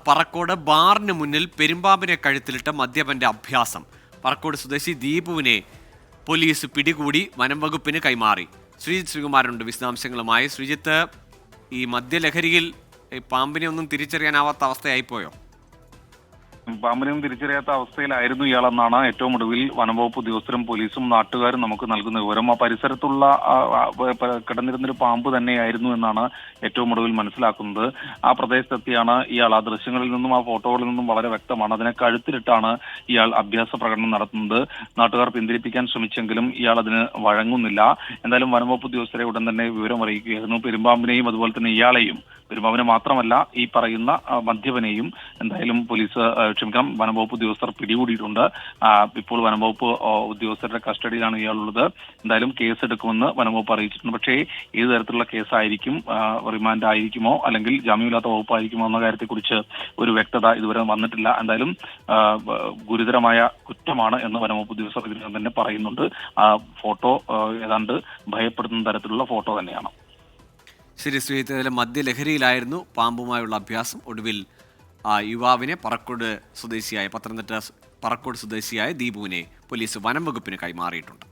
പറക്കോട് ബാറിന് മുന്നിൽ പെരുമ്പാമ്പിനെ കഴുത്തിലിട്ട് മദ്യപന്റെ അഭ്യാസം. പറക്കോട് സ്വദേശി ദീപുവിനെ പോലീസ് പിടികൂടി വനം വകുപ്പിന് കൈമാറി. ശ്രീജിത്ത് ശ്രീകുമാരനുണ്ട് വിശദാംശങ്ങളുമായി. ശ്രീജിത്ത്, ഈ മദ്യലഹരിയിൽ പാമ്പിനെ ഒന്നും തിരിച്ചറിയാനാവാത്ത അവസ്ഥയായിപ്പോയോ? പാമ്പിനെയും തിരിച്ചറിയാത്ത അവസ്ഥയിലായിരുന്നു ഇയാളെന്നാണ് ഏറ്റവും ഒടുവിൽ വനംവകുപ്പ് ഉദ്യോഗസ്ഥരും പോലീസും നാട്ടുകാരും നമുക്ക് നൽകുന്ന വിവരം. ആ പരിസരത്തുള്ള കിടന്നിരുന്നൊരു പാമ്പ് തന്നെയായിരുന്നു എന്നാണ് ഏറ്റവും ഒടുവിൽ മനസ്സിലാക്കുന്നത്. ആ പ്രദേശത്തെത്തിയാണ് ഇയാൾ. ആ ദൃശ്യങ്ങളിൽ നിന്നും ആ ഫോട്ടോകളിൽ നിന്നും വളരെ വ്യക്തമാണ്. അതിനെ കഴുത്തിലിട്ടാണ് ഇയാൾ അഭ്യാസ പ്രകടനം നടത്തുന്നത്. നാട്ടുകാർ പിന്തിരിപ്പിക്കാൻ ശ്രമിച്ചെങ്കിലും ഇയാൾ അതിന് വഴങ്ങുന്നില്ല. എന്തായാലും വനംവകുപ്പ് ഉദ്യോഗസ്ഥരെ ഉടൻ തന്നെ വിവരം അറിയിക്കുകയായിരുന്നു. പെരുമ്പാമ്പിനെയും അതുപോലെ തന്നെ ഇയാളെയും, പെരുമ്പാമ്പിനെ മാത്രമല്ല ഈ പറയുന്ന മദ്യപനെയും എന്തായാലും പോലീസ് വനംവകുപ്പ് ഉദ്യോഗസ്ഥർ പിടികൂടിയിട്ടുണ്ട്. ഇപ്പോൾ വനംവകുപ്പ് ഉദ്യോഗസ്ഥരുടെ കസ്റ്റഡിയിലാണ് ഇയാളുള്ളത്. എന്തായാലും കേസെടുക്കുമെന്ന് വനംവകുപ്പ് അറിയിച്ചിട്ടുണ്ട്. പക്ഷേ ഏത് തരത്തിലുള്ള കേസായിരിക്കും, റിമാൻഡ് ആയിരിക്കുമോ അല്ലെങ്കിൽ ജാമ്യമില്ലാത്ത വകുപ്പായിരിക്കുമോ എന്ന കാര്യത്തെക്കുറിച്ച് ഒരു വ്യക്തത ഇതുവരെ വന്നിട്ടില്ല. എന്തായാലും ഗുരുതരമായ കുറ്റമാണ് എന്ന് വനംവകുപ്പ് ഉദ്യോഗസ്ഥർ ഇതിനകം തന്നെ പറയുന്നുണ്ട്. ആ ഫോട്ടോ ഏതാണ്ട് ഭയപ്പെടുത്തുന്ന തരത്തിലുള്ള ഫോട്ടോ തന്നെയാണ്. ശരി ശ്രീജിത്ത്, മദ്യലഹരിയിലായിരുന്നു പാമ്പുമായുള്ള അഭ്യാസം. ഒടുവിൽ യുവാവിനെ പത്തനംതിട്ട പറക്കോട് സ്വദേശിയായ ദീപുവിനെ പോലീസ് വനം വകുപ്പിന് കൈമാറിയിട്ടുണ്ട്.